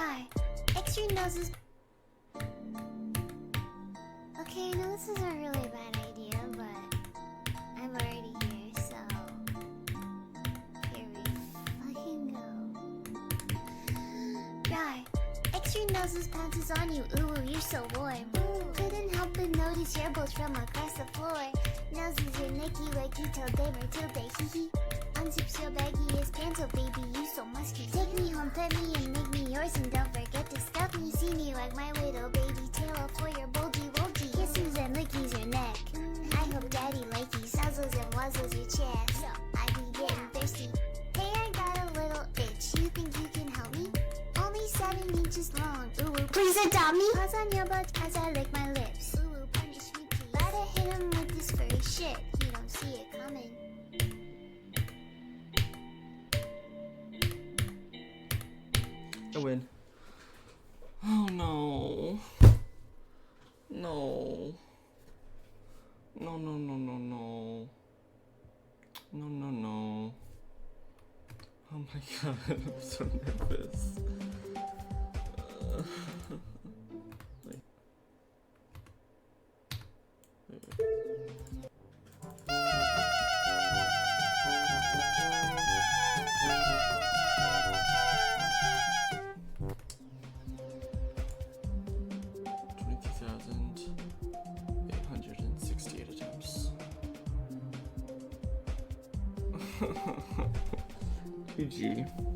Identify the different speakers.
Speaker 1: Die. Extreme noses. Okay, I know this is a really bad idea, but I'm already here, so here we fucking go. Die. Extreme noses pounces on you. Ooh, you're so warm. Couldn't help but notice your bolts from across the floor. Noses are nicky, wakey till day or till day, hee hee. Unzips your baggiest pants, oh baby, you so musky. Take me home, pet me, and make me yours, and don't forget to stuff me. See me like my widow baby tail off for your bulgy wulgy. Kisses and lickies your neck. I hope daddy likey suzzles and wuzzles your chest. I be getting thirsty. Hey, I got a little itch. You think you can help me? Only 7 inches long. Ooh, please adopt me. Paws on your butt as I lick my lips. Ooh, punish me, please. Gotta hit him with this furry shit. He don't see it coming.
Speaker 2: I win. Oh no. No. No, no, no, no, no. No, no, no. Oh my god, I'm so nervous. Wait. Attempts. GG.